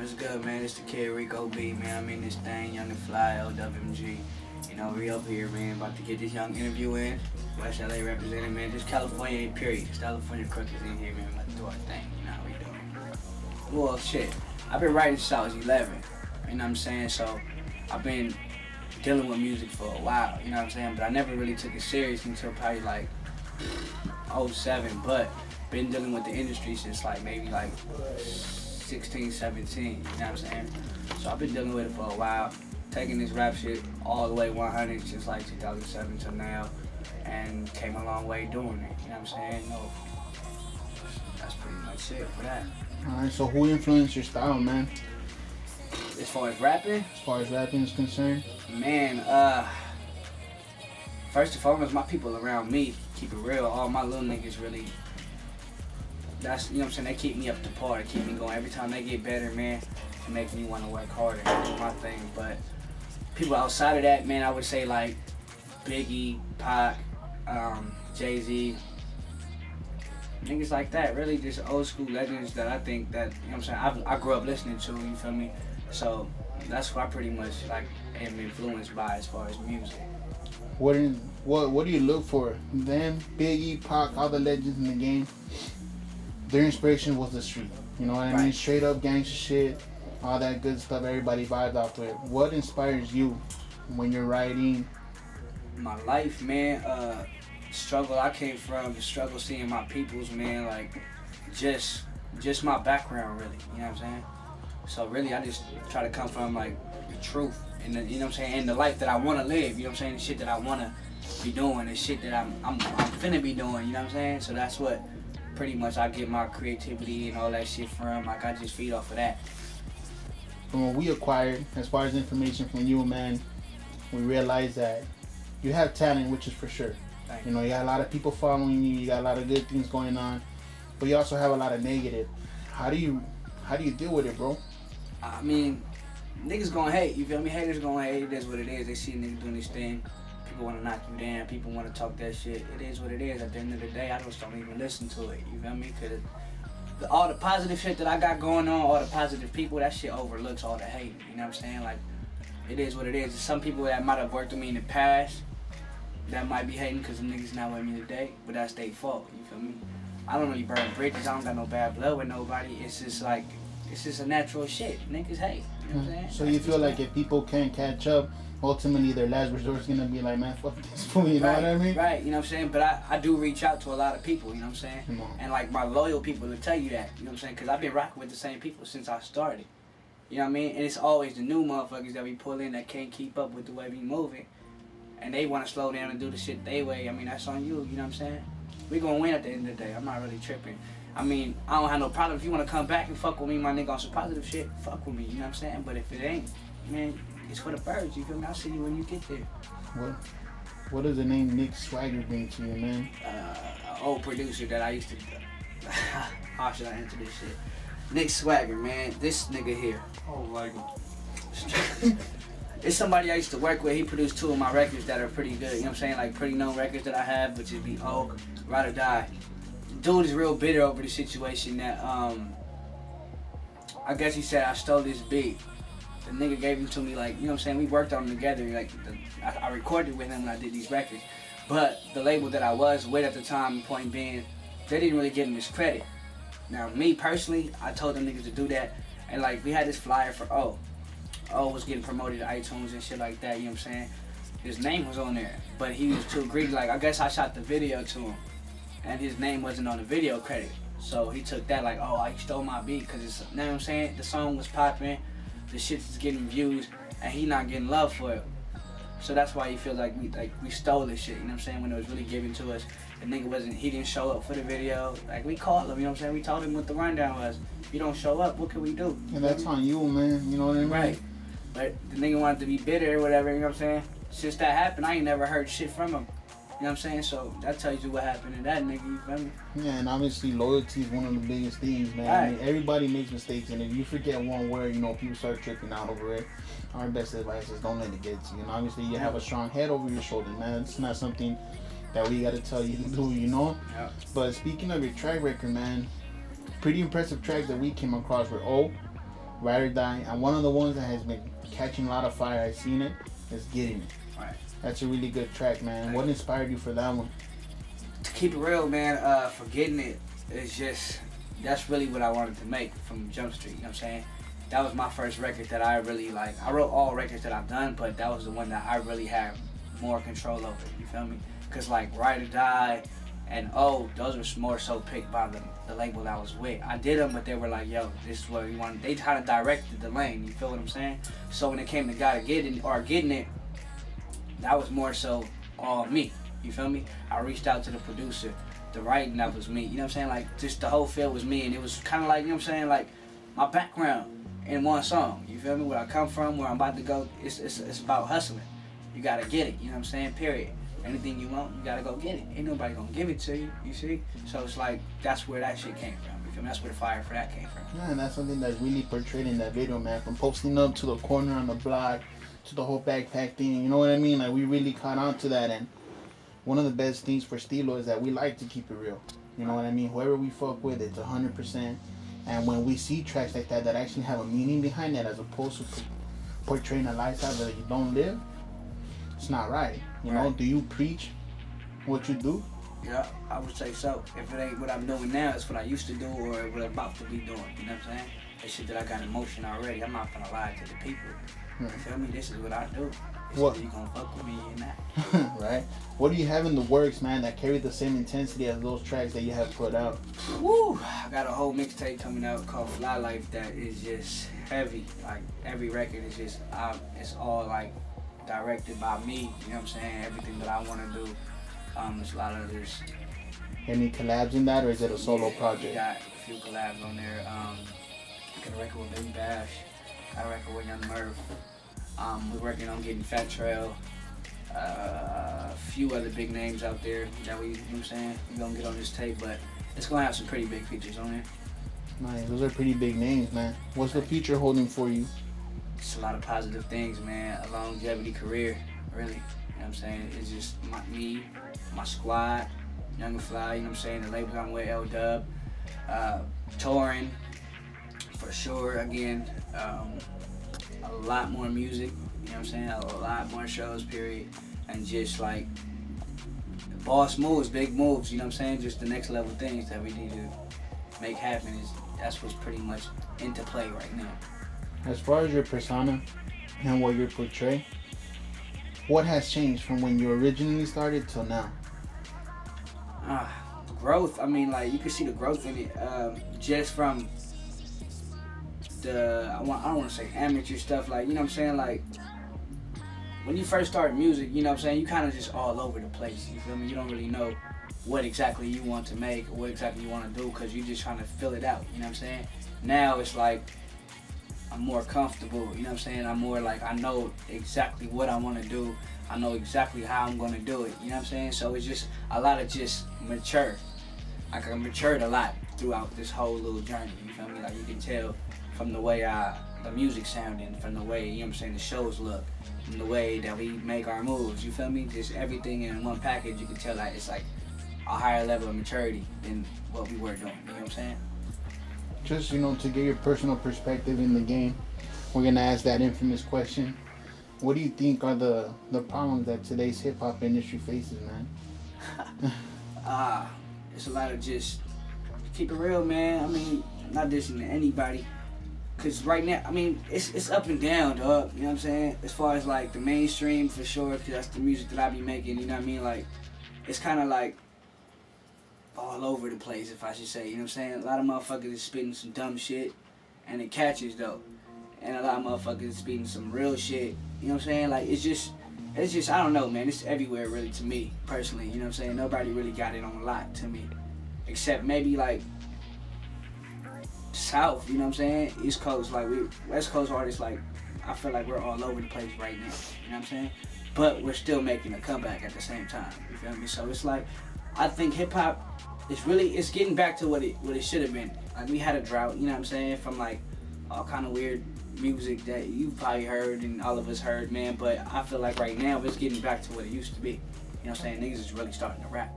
What's good, man? It's the kid Rico B, man. I'm in this thing, young and fly, LWMG. You know, we up here, man, about to get this young interview in. West LA represented, man. Just California, period. Just California crookers in here, man. About to do our thing. You know how we doing. Well, shit. I've been writing since I was 11. You know what I'm saying? So, I've been dealing with music for a while. You know what I'm saying? But I never really took it serious until probably like 07. But been dealing with the industry since like maybe like 16, 17, you know what I'm saying? So I've been dealing with it for a while, taking this rap shit all the way 100 since like 2007 till now, and came a long way doing it, you know what I'm saying? No, that's pretty much it for that. Alright, so who influenced your style, man? As far as rapping? As far as rapping is concerned? Man, first and foremost, my people around me, keep it real, all my little niggas really, that's, you know what I'm saying, they keep me up to par, they keep me going. Every time they get better, man, it makes me want to work harder and do my thing. But people outside of that, man, I would say like Biggie, Pac, Jay-Z, niggas like that, really just old school legends that I think that, you know what I'm saying, I grew up listening to, you feel me? So that's what I pretty much like am influenced by as far as music. What do you look for? Them, Biggie, Pac, all the legends in the game, their inspiration was the street. You know what I mean? Straight up gangster shit, all that good stuff, everybody vibes off to it. What inspires you when you're writing? My life, man, struggle I came from, the struggle seeing my peoples, man, like just my background really, you know what I'm saying? So really I just try to come from like the truth and the, you know what I'm saying, and the life that I wanna live, you know what I'm saying, the shit that I wanna be doing, the shit that I'm finna be doing, you know what I'm saying? So that's what pretty much I get my creativity and all that shit from. Like I just feed off of that. From what we acquired, as far as information from you, man, we realized that you have talent, which is for sure. You know, you got a lot of people following you, you got a lot of good things going on, but you also have a lot of negative. How do you deal with it, bro? I mean, niggas gonna hate, you feel me? Haters gonna hate, it is what it is. They see niggas doing this thing. People want to knock you down, people want to talk that shit. It is what it is. At the end of the day, I just don't even listen to it, you feel me? Because all the positive shit that I got going on, all the positive people, that shit overlooks all the hate, you know what I'm saying? Like, it is what it is. There's some people that might have worked with me in the past that might be hating because the niggas not with me today, but that's their fault, you feel me? I don't really burn bridges, I don't got no bad blood with nobody. It's just like, it's just a natural shit. Niggas hate, you know what I'm saying? So you feel like if people can't catch up, ultimately their last resort is gonna be like, man, fuck this fool, you know what I mean? Right, you know what I'm saying? But I do reach out to a lot of people, you know what I'm saying? And like my loyal people will tell you that, you know what I'm saying? Because I've been rocking with the same people since I started. You know what I mean? And it's always the new motherfuckers that we pull in that can't keep up with the way we moving. And they want to slow down and do the shit they way. I mean, that's on you, you know what I'm saying? We gonna win at the end of the day. I'm not really tripping. I mean, I don't have no problem. If you want to come back and fuck with me, my nigga, on some positive shit, fuck with me, you know what I'm saying? But if it ain't, man, it's for the birds, you feel me? I'll see you when you get there. What does the name Nick Swagger bring to you, man? An old producer that I used to, how should I answer this shit? Nick Swagger, man, this nigga here. Oh, like it's somebody I used to work with. He produced 2 of my records that are pretty good, you know what I'm saying? Like pretty known records that I have, which is Be Oak, Ride or Die. Dude is real bitter over the situation that, I guess he said I stole this beat. The nigga gave him to me, like, you know what I'm saying? We worked on them together. Like, I recorded with him when I did these records. But the label that I was with at the time, point being, they didn't really give him his credit. Now, me personally, I told them niggas to do that. And, like, we had this flyer for O. O was getting promoted to iTunes and shit like that, you know what I'm saying? His name was on there. But he was too greedy. Like, I guess I shot the video to him. And his name wasn't on the video credit. So he took that like, oh, you stole my beat. Because, you know what I'm saying? The song was popping. The shit is getting views, and he not getting love for it. So that's why he feels like we stole this shit, you know what I'm saying? When it was really given to us, the nigga he didn't show up for the video. Like, we called him, you know what I'm saying? We told him what the rundown was. If you don't show up, what can we do? And that's on you, man, you know what I mean? Right. But the nigga wanted to be bitter or whatever, you know what I'm saying? Since that happened, I ain't never heard shit from him. You know what I'm saying? So that tells you what happened to that nigga, you feel me? Yeah, and obviously loyalty is one of the biggest things, man. Right. I mean, everybody makes mistakes, and if you forget one word, you know, people start tripping out over it. Our best advice is don't let it get to you. And obviously you have a strong head over your shoulders, man. It's not something that we got to tell you to do, you know? Yeah. But speaking of your track record, man, pretty impressive tracks that we came across were O, Ride or Die, and one of the ones that has been catching a lot of fire, I've seen it, is Getting It. Right. That's a really good track, man. What inspired you for that one? To keep it real, man, for Getting It, it's just, that's really what I wanted to make from Jump Street, you know what I'm saying? That was my first record that I really like. I wrote all records that I've done, but that was the one that I really had more control over, you feel me? Because like Ride or Die and those were more so picked by the label that I was with. I did them, but they were like, yo, this is what we want. They kind of directed the lane, you feel what I'm saying? So when it came to Getting It, that was more so all me, you feel me? I reached out to the producer, the writing, that was me, you know what I'm saying? Like, just the whole feel was me, and it was kind of like, you know what I'm saying, like, my background in one song, you feel me? Where I come from, where I'm about to go, it's about hustling. You gotta get it, you know what I'm saying, period. Anything you want, you gotta go get it. Ain't nobody gonna give it to you, you see? So it's like, that's where that shit came from, you feel me? That's where the fire for that came from. Yeah, and that's something that's really portrayed in that video, man. From posting up to the corner on the block, to the whole backpack thing, you know what I mean? Like, we really caught on to that, and one of the best things for Steelo is that we like to keep it real. You know what I mean? Whoever we fuck with, it's 100%. And when we see tracks like that actually have a meaning behind it, as opposed to portraying a lifestyle that you don't live, it's not right. You know, do you preach what you do? Yeah, I would say so. If it ain't what I'm doing now, it's what I used to do or what I'm about to be doing. You know what I'm saying? That shit that I got in motion already. I'm not gonna lie to the people. You feel me? This is what I do. What? You gonna fuck with me or not? Right. What do you have in the works, man, that carry the same intensity as those tracks that you have put out? Woo! I got a whole mixtape coming out called Fly Life that is just heavy. Like, every record is just, it's all like directed by me. You know what I'm saying? Everything that I want to do. There's a lot of others. Any collabs in that, or is it a solo project? Got a few collabs on there. Got a record with Baby Bash. Got a record with Young Murph. We're working on getting Fat Trail. A few other big names out there that you know what I'm saying, we're gonna get on this tape, but it's gonna have some pretty big features on there. Nice, those are pretty big names, man. What's the future holding for you? It's a lot of positive things, man. A longevity career, really. You know what I'm saying? It's just me, my squad, Young Fly, you know what I'm saying? The label I'm with, L-Dub. Touring, for sure, again. A lot more music, you know what I'm saying? A lot more shows, period. And just like boss moves, big moves, you know what I'm saying? Just the next level things that we need to make happen. That's what's pretty much into play right now. As far as your persona and what you portray, what has changed from when you originally started till now? Growth. I mean, like, you can see the growth in it, just from I don't want to say amateur stuff, like, you know what I'm saying, like, when you first start music, you know what I'm saying, you kind of just all over the place, you feel me? You don't really know what exactly you want to make or what exactly you want to do, because you're just trying to fill it out, you know what I'm saying? Now it's like, I'm more comfortable, you know what I'm saying? I'm more like, I know exactly what I want to do. I know exactly how I'm going to do it, you know what I'm saying? So it's just a lot of just mature. Like, I matured a lot throughout this whole little journey, you feel me? Like, you can tell from the way the music sounding, from the way, you know what I'm saying, the shows look, from the way that we make our moves, you feel me? Just everything in one package, you can tell that it's like a higher level of maturity than what we were doing, you know what I'm saying? Just, you know, to get your personal perspective in the game, we're going to ask that infamous question. What do you think are the problems that today's hip-hop industry faces, man? It's a lot of just, keep it real, man. I mean, not dissing to anybody. Because right now, I mean, it's up and down, dog. You know what I'm saying? As far as, like, the mainstream, for sure, because that's the music that I be making, you know what I mean? Like, it's kind of like all over the place, if I should say. You know what I'm saying? A lot of motherfuckers is spitting some dumb shit, and it catches, though. And a lot of motherfuckers is spitting some real shit. You know what I'm saying? Like, it's just, I don't know, man. It's everywhere, really, to me, personally. You know what I'm saying? Nobody really got it on lock to me. Except maybe, like, South, you know what I'm saying? East Coast, like, West Coast artists, like, I feel like we're all over the place right now. You know what I'm saying? But we're still making a comeback at the same time. You feel me? So it's like, I think hip-hop it's getting back to what it should have been. Like, we had a drought, you know what I'm saying? From, like, all kind of weird music that you've probably heard and all of us heard, man. But I feel like right now it's getting back to what it used to be. You know what I'm saying? Niggas is really starting to rap.